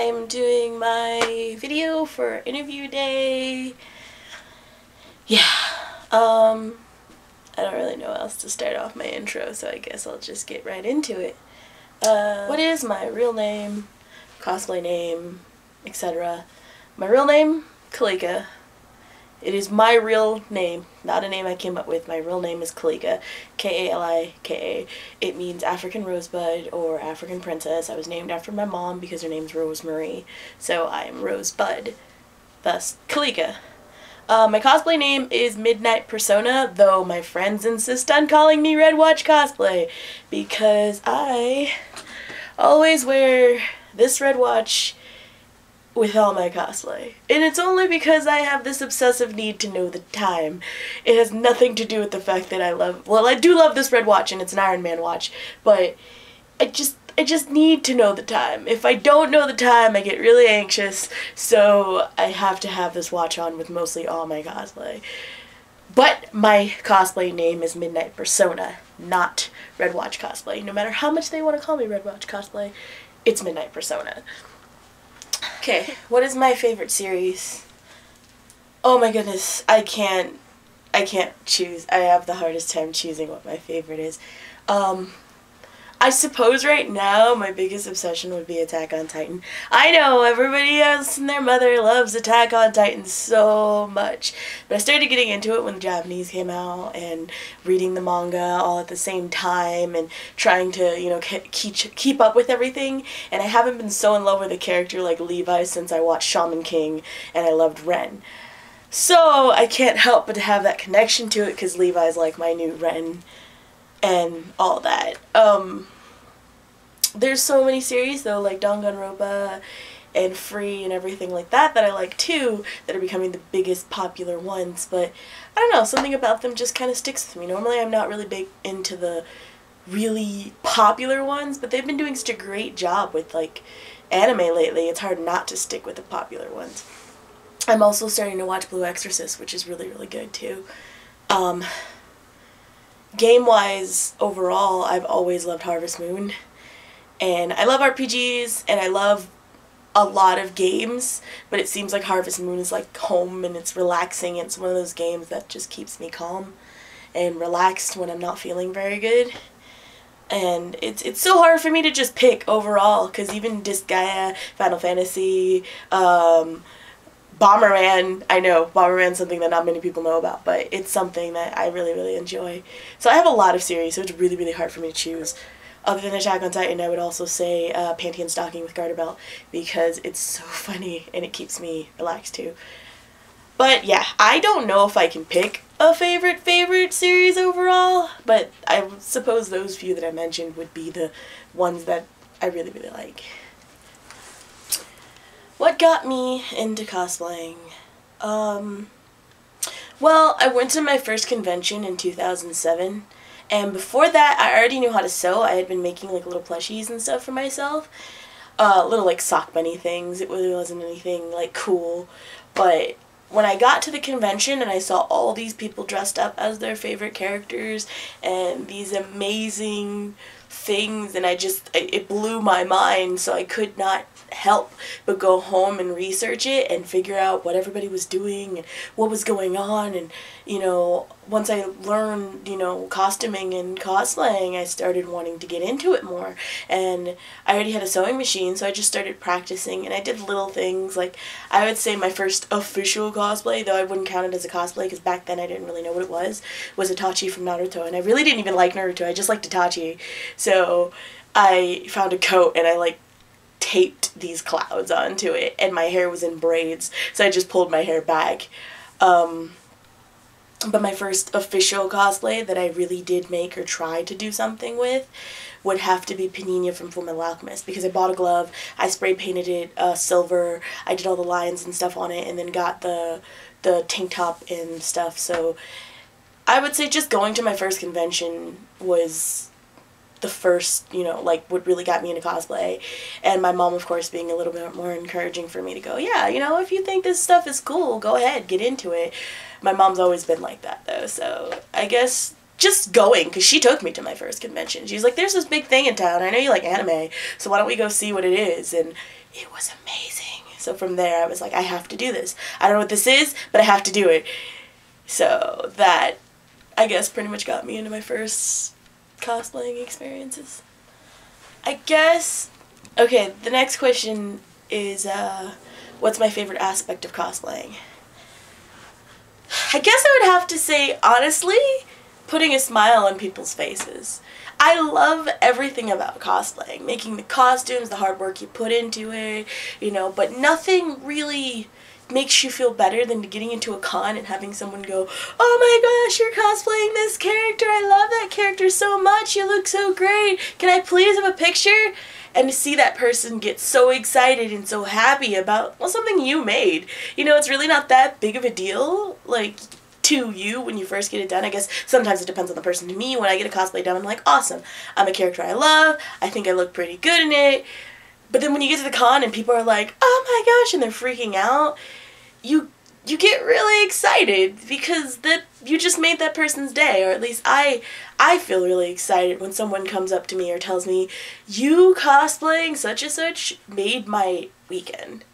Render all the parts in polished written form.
I'm doing my video for interview day. Yeah, I don't really know how else to start off my intro, so I guess I'll just get right into it. What is my real name, cosplay name, etc.? My real name, Kalika. It is my real name, not a name I came up with. My real name is Kalika, K-A-L-I-K-A. It means African Rosebud or African Princess. I was named after my mom because her name's Rosemary, so I am Rosebud, thus Kalika. My cosplay name is Midnight Persona, though my friends insist on calling me Red Watch Cosplay because I always wear this red watch with all my cosplay. And it's only because I have this obsessive need to know the time. It has nothing to do with the fact that I do love this red watch and it's an Iron Man watch, but I just need to know the time. If I don't know the time, I get really anxious, so I have to have this watch on with mostly all my cosplay. But my cosplay name is Midnight Persona, not Red Watch Cosplay. No matter how much they want to call me Red Watch Cosplay, it's Midnight Persona. Okay, what is my favorite series? Oh my goodness, I can't choose. I have the hardest time choosing what my favorite is. I suppose right now my biggest obsession would be Attack on Titan. I know everybody else and their mother loves Attack on Titan so much, but I started getting into it when the Japanese came out and reading the manga all at the same time and trying to, you know, keep up with everything, and I haven't been so in love with a character like Levi since I watched Shaman King and I loved Ren. So I can't help but to have that connection to it because Levi's like my new Ren and all that. There's so many series though, like Danganronpa and Free and everything like that I like too, that are becoming the biggest popular ones, but I don't know, something about them just kind of sticks with me. Normally I'm not really big into the really popular ones, but they've been doing such a great job with like anime lately, it's hard not to stick with the popular ones. I'm also starting to watch Blue Exorcist, which is really, really good too. Game-wise, overall, I've always loved Harvest Moon. And I love RPGs, and I love a lot of games, but it seems like Harvest Moon is like home, and it's relaxing. It's one of those games that just keeps me calm and relaxed when I'm not feeling very good. And it's so hard for me to just pick overall, because even Disgaea, Final Fantasy, Bomberman, I know, Bomberman's something that not many people know about, but it's something that I really, really enjoy. So I have a lot of series, so it's really, really hard for me to choose. Other than Attack on Titan, I would also say Panty and Stocking with Garter Belt, because it's so funny and it keeps me relaxed too. But yeah, I don't know if I can pick a favorite series overall, but I suppose those few that I mentioned would be the ones that I really, really like. What got me into cosplaying? Well, I went to my first convention in 2007, and before that, I already knew how to sew. I had been making like little plushies and stuff for myself, little like sock bunny things. It really wasn't anything like cool, but when I got to the convention and I saw all these people dressed up as their favorite characters and these amazing things, and it blew my mind, so I could not help but go home and research it and figure out what everybody was doing and what was going on. And you know, once I learned, you know, costuming and cosplaying, I started wanting to get into it more, and I already had a sewing machine, so I just started practicing, and I did little things. Like, I would say my first official cosplay, though I wouldn't count it as a cosplay because back then I didn't really know what it was Itachi from Naruto, and I really didn't even like Naruto, I just liked Itachi. So I found a coat and I like taped these clouds onto it, and my hair was in braids, so I just pulled my hair back. But my first official cosplay that I really did make or try to do something with would have to be Panina from Fullmetal Alchemist, because I bought a glove, I spray painted it silver, I did all the lines and stuff on it, and then got the tank top and stuff. So I would say just going to my first convention was the first, you know, like, what really got me into cosplay, and my mom, of course, being a little bit more encouraging for me to go, yeah, you know, if you think this stuff is cool, go ahead, get into it. My mom's always been like that, though, so I guess just going, because she took me to my first convention. She's like, there's this big thing in town. I know you like anime, so why don't we go see what it is? And it was amazing. So from there, I was like, I have to do this. I don't know what this is, but I have to do it. So that, I guess, pretty much got me into my first cosplaying experiences. I guess, okay, the next question is, what's my favorite aspect of cosplaying? I guess I would have to say, honestly, putting a smile on people's faces. I love everything about cosplaying, making the costumes, the hard work you put into it, you know, but nothing really makes you feel better than getting into a con and having someone go, oh my gosh, you're cosplaying this character, I love that character so much, you look so great, can I please have a picture? And to see that person get so excited and so happy about, well, something you made. You know, it's really not that big of a deal, like, to you when you first get it done. I guess sometimes it depends on the person. To me, when I get a cosplay done, I'm like, awesome. I'm a character I love. I think I look pretty good in it. But then when you get to the con and people are like, oh my gosh, and they're freaking out, you get really excited because you just made that person's day, or at least I feel really excited when someone comes up to me or tells me, you cosplaying such and such made my weekend.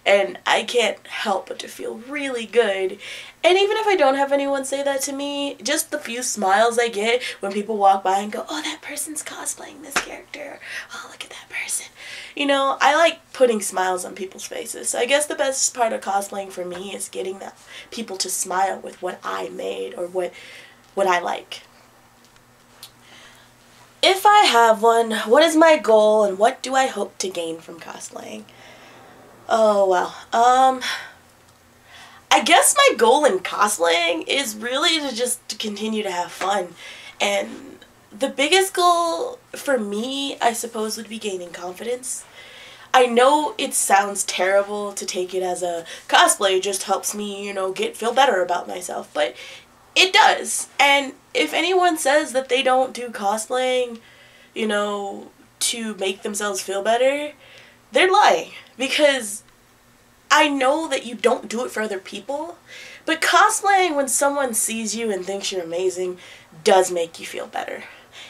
And I can't help but to feel really good. And even if I don't have anyone say that to me, just the few smiles I get when people walk by and go, oh, that person's cosplaying this character. Oh, look at that person. You know, I like putting smiles on people's faces. So I guess the best part of cosplaying for me is getting people to smile with what I made or what I like. If I have one, what is my goal and what do I hope to gain from cosplaying? Oh, well, I guess my goal in cosplaying is really to continue to have fun. And the biggest goal for me, I suppose, would be gaining confidence. I know it sounds terrible to take it as a cosplay just helps me, you know, feel better about myself, but it does. And if anyone says that they don't do cosplaying, you know, to make themselves feel better, they're lying. Because I know that you don't do it for other people, but cosplaying when someone sees you and thinks you're amazing does make you feel better.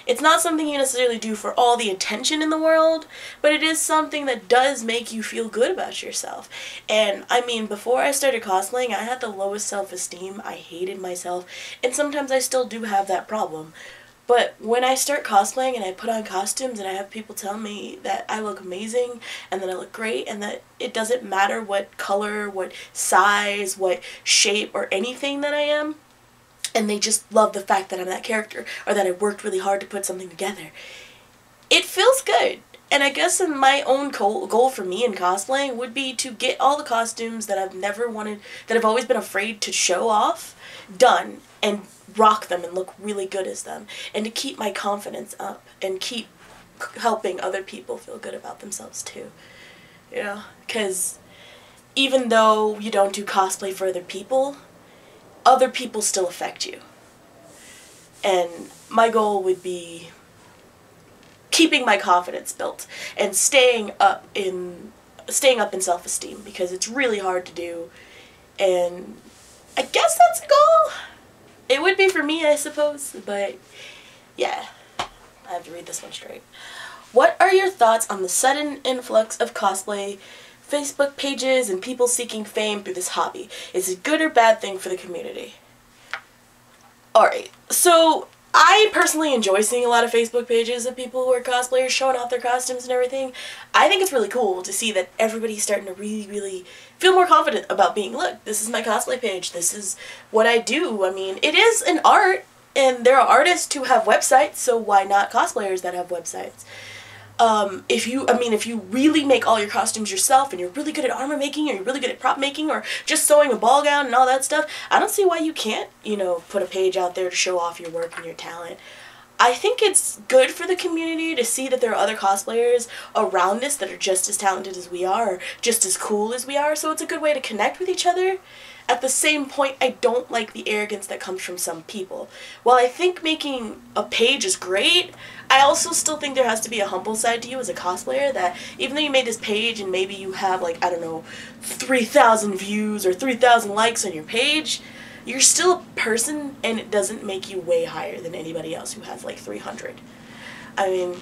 It's not something you necessarily do for all the attention in the world, but it is something that does make you feel good about yourself. And I mean, before I started cosplaying, I had the lowest self-esteem. I hated myself, and sometimes I still do have that problem. But when I start cosplaying and I put on costumes and I have people tell me that I look amazing and that I look great and that it doesn't matter what color, what size, what shape or anything that I am, and they just love the fact that I'm that character or that I worked really hard to put something together, it feels good. And I guess my own goal for me in cosplaying would be to get all the costumes that I've never wanted, that I've always been afraid to show off, done, and rock them and look really good as them, and to keep my confidence up and keep helping other people feel good about themselves too. You know, because even though you don't do cosplay for other people still affect you. And my goal would be keeping my confidence built and staying up in self-esteem, because it's really hard to do. And I guess that's a goal. It would be for me, I suppose, but yeah, I have to read this one straight. What are your thoughts on the sudden influx of cosplay Facebook pages and people seeking fame through this hobby? Is it a good or bad thing for the community? Alright, so I personally enjoy seeing a lot of Facebook pages of people who are cosplayers showing off their costumes and everything. I think it's really cool to see that everybody's starting to really feel more confident about being, look, this is my cosplay page, this is what I do. I mean, it is an art, and there are artists who have websites, so why not cosplayers that have websites? If you really make all your costumes yourself and you're really good at armor making or you're really good at prop making or just sewing a ball gown and all that stuff, I don't see why you can't, you know, put a page out there to show off your work and your talent. I think it's good for the community to see that there are other cosplayers around us that are just as talented as we are, or just as cool as we are, so it's a good way to connect with each other. At the same point, I don't like the arrogance that comes from some people. While I think making a page is great, I also still think there has to be a humble side to you as a cosplayer, that even though you made this page and maybe you have, like, I don't know, 3,000 views or 3,000 likes on your page, you're still a person, and it doesn't make you way higher than anybody else who has like 300. I mean,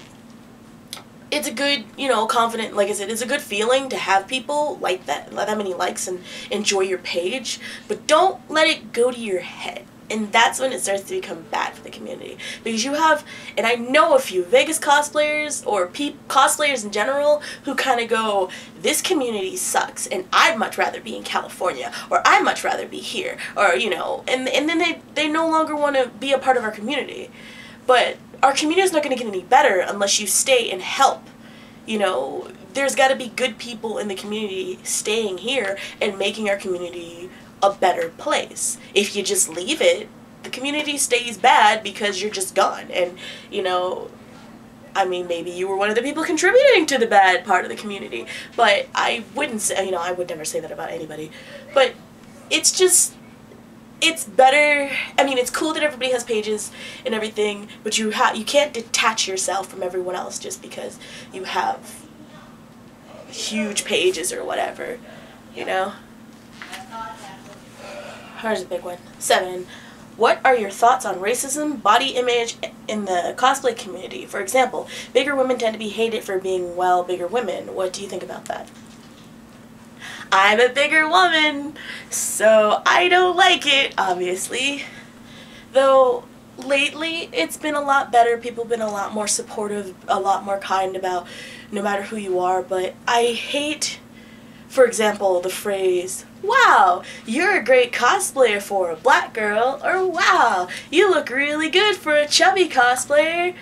it's a good, you know, confident, like I said, it's a good feeling to have people like that many likes and enjoy your page, but don't let it go to your head. And that's when it starts to become bad for the community. Because you have, and I know a few Vegas cosplayers or cosplayers in general who kind of go, this community sucks and I'd much rather be in California, or I'd much rather be here, or, you know, and then they no longer want to be a part of our community. But our community is not going to get any better unless you stay and help. You know, there's got to be good people in the community staying here and making our community a better place. If you just leave it, the community stays bad because you're just gone. And, you know, I mean, maybe you were one of the people contributing to the bad part of the community, but I wouldn't say, you know, I would never say that about anybody. But it's just, it's better. I mean, it's cool that everybody has pages and everything, but you can't detach yourself from everyone else just because you have huge pages or whatever, you know? Here's a big one. 7. What are your thoughts on racism, body image in the cosplay community? For example, bigger women tend to be hated for being, well, bigger women. What do you think about that? I'm a bigger woman, so I don't like it, obviously. Though, lately, it's been a lot better. People have been a lot more supportive, a lot more kind about no matter who you are. But I hate, for example, the phrase, wow, you're a great cosplayer for a black girl, or wow, you look really good for a chubby cosplayer.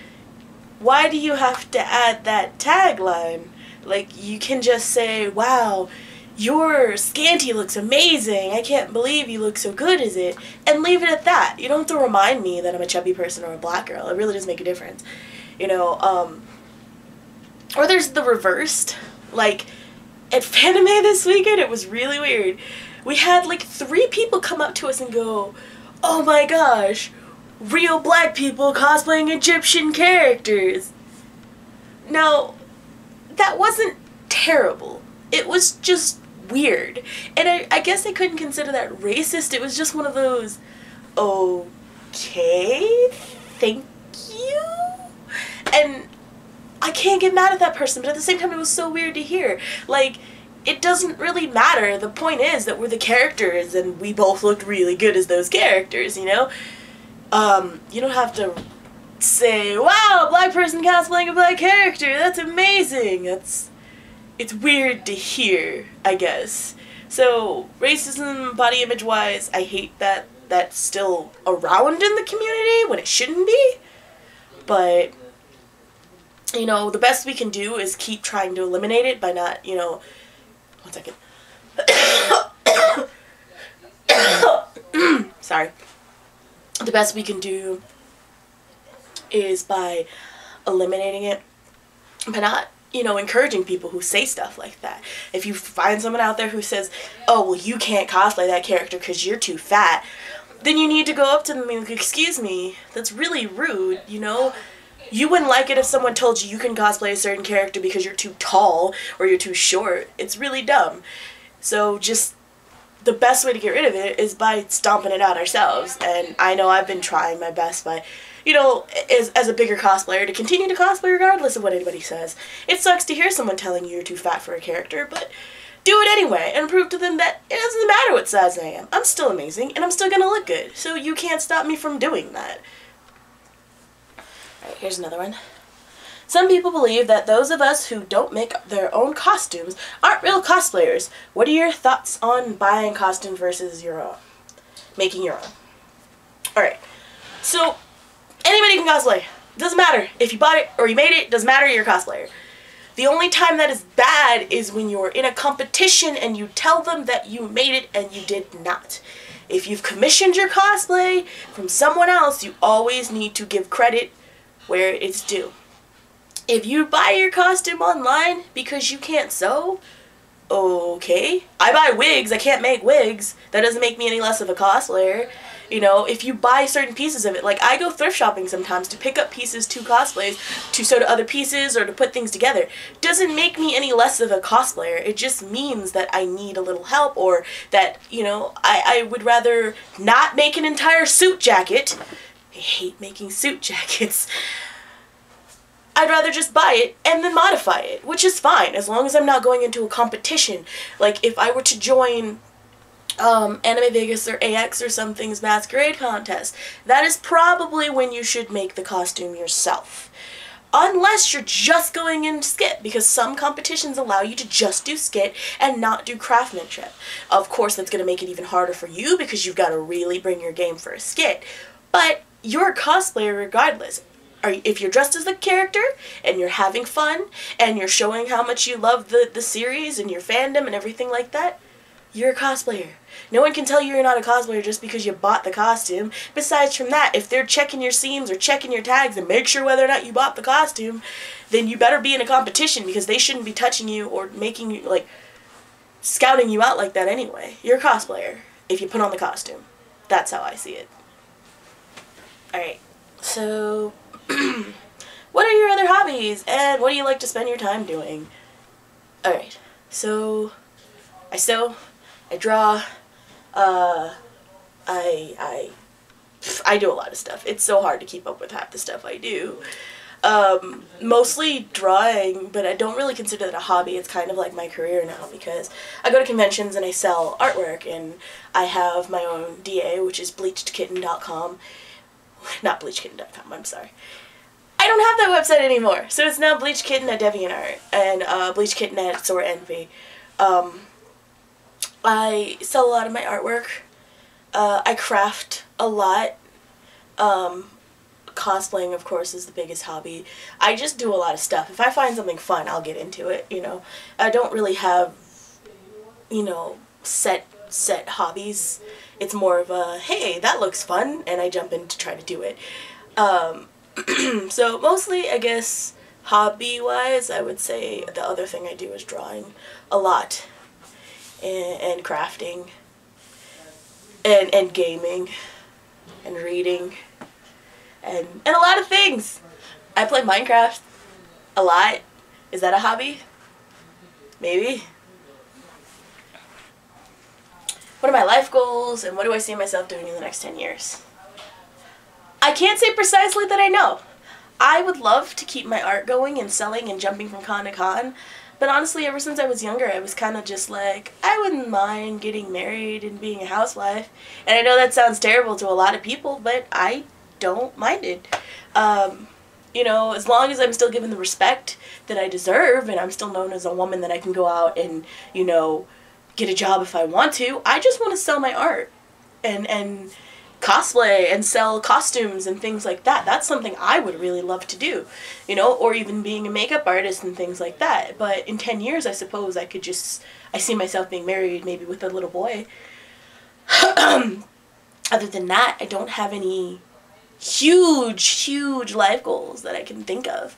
Why do you have to add that tagline? Like, you can just say, wow, your scanty looks amazing, I can't believe you look so good as it, and leave it at that. You don't have to remind me that I'm a chubby person or a black girl. It really does make a difference. You know, or there's the reversed. Like, at Fanime this weekend, it was really weird. We had like 3 people come up to us and go, oh my gosh, real black people cosplaying Egyptian characters. Now, that wasn't terrible. It was just weird. And I guess I couldn't consider that racist. It was just one of those, okay, thank you. And I can't get mad at that person, but at the same time it was so weird to hear. Like, it doesn't really matter. The point is that we're the characters and we both looked really good as those characters, you know? You don't have to say, wow, a black person cosplaying a black character, that's amazing. It's weird to hear, I guess. So, racism, body image wise, I hate that that's still around in the community when it shouldn't be. But, you know, the best we can do is keep trying to eliminate it by not, you know, one second. Sorry. The best we can do is by eliminating it, by not, you know, encouraging people who say stuff like that. If you find someone out there who says, oh, well, you can't cosplay that character because you're too fat, then you need to go up to them and be like, excuse me, that's really rude, you know? You wouldn't like it if someone told you you can cosplay a certain character because you're too tall or you're too short. It's really dumb. So just the best way to get rid of it is by stomping it out ourselves. And I know I've been trying my best by, you know, as a bigger cosplayer to continue to cosplay regardless of what anybody says. It sucks to hear someone telling you you're too fat for a character, but do it anyway and prove to them that it doesn't matter what size I am. I'm still amazing and I'm still gonna look good. So you can't stop me from doing that. Alright, here's another one. Some people believe that those of us who don't make their own costumes aren't real cosplayers. What are your thoughts on buying costume versus your own? Making your own. Alright, so anybody can cosplay. Doesn't matter. If you bought it or you made it, doesn't matter, you're a cosplayer. The only time that is bad is when you're in a competition and you tell them that you made it and you did not. If you've commissioned your cosplay from someone else, you always need to give credit where it's due. If you buy your costume online because you can't sew, okay. I buy wigs, I can't make wigs. That doesn't make me any less of a cosplayer. You know, if you buy certain pieces of it, like I go thrift shopping sometimes to pick up pieces to cosplays, to sew to other pieces, or to put things together. Doesn't make me any less of a cosplayer. It just means that I need a little help, or that, you know, I would rather not make an entire suit jacket. I hate making suit jackets. I'd rather just buy it and then modify it, which is fine, as long as I'm not going into a competition. Like, if I were to join Anime Vegas or AX or something's masquerade contest, that is probably when you should make the costume yourself. Unless you're just going in to skit, because some competitions allow you to just do skit and not do craftsmanship. Of course, that's going to make it even harder for you because you've got to really bring your game for a skit. But you're a cosplayer regardless. If you're dressed as the character and you're having fun and you're showing how much you love the series and your fandom and everything like that, you're a cosplayer. No one can tell you you're not a cosplayer just because you bought the costume. Besides from that, if they're checking your seams or checking your tags and make sure whether or not you bought the costume, then you better be in a competition, because they shouldn't be touching you or making you, like, scouting you out like that anyway. You're a cosplayer if you put on the costume. That's how I see it. Alright, so what are your other hobbies, and what do you like to spend your time doing? Alright, so I sew, I draw, I do a lot of stuff. It's so hard to keep up with half the stuff I do. Mostly drawing, but I don't really consider that a hobby. It's kind of like my career now, because I go to conventions and I sell artwork, and I have my own DA, which is bleachedkitten.com. Not bleachedkitten.com, I'm sorry. I don't have that website anymore, so it's now Bleached Kitten at DeviantArt and Bleached Kitten at Sore Envy. I sell a lot of my artwork. I craft a lot. Cosplaying, of course, is the biggest hobby. I just do a lot of stuff. If I find something fun, I'll get into it, you know. I don't really have, you know, set hobbies. It's more of a, hey, that looks fun, and I jump in to try to do it. So mostly, I guess, hobby-wise, I would say the other thing I do is drawing a lot, and crafting, and gaming, and reading, and a lot of things. I play Minecraft a lot. Is that a hobby? Maybe. What are my life goals, and what do I see myself doing in the next 10 years? I can't say precisely that I know. I would love to keep my art going and selling and jumping from con to con, but honestly, ever since I was younger, I was kind of just like, I wouldn't mind getting married and being a housewife. And I know that sounds terrible to a lot of people, but I don't mind it. You know, as long as I'm still given the respect that I deserve, and I'm still known as a woman that I can go out and, you know, get a job if I want to. I just want to sell my art and cosplay and sell costumes and things like that. That's something I would really love to do, you know, or even being a makeup artist and things like that. But in 10 years, I suppose I see myself being married, maybe with a little boy. Other than that, I don't have any huge life goals that I can think of,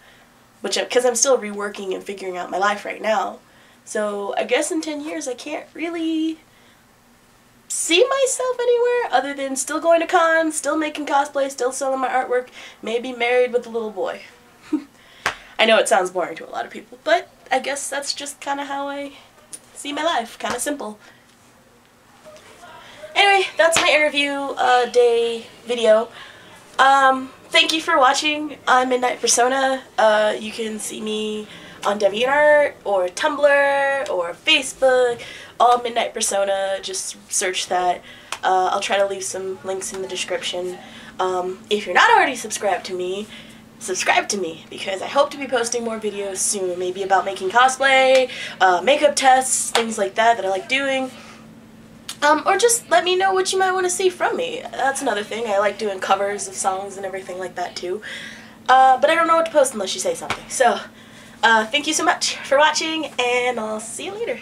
because I'm still reworking and figuring out my life right now. So I guess in 10 years I can't really see myself anywhere other than still going to cons, still making cosplay, still selling my artwork, maybe married with a little boy. I know it sounds boring to a lot of people, but I guess that's just kind of how I see my life. Kind of simple. Anyway, that's my interview day video. Thank you for watching. I'm Midnight Persona. You can see me on DeviantArt or Tumblr or Facebook, all Midnight Persona. Just search that. I'll try to leave some links in the description. If you're not already subscribed to me, subscribe to me, because I hope to be posting more videos soon, maybe about making cosplay, makeup tests, things like that I like doing. Or just let me know what you might want to see from me. That's another thing. I like doing covers of songs and everything like that too. But I don't know what to post unless you say something. So, thank you so much for watching, and I'll see you later.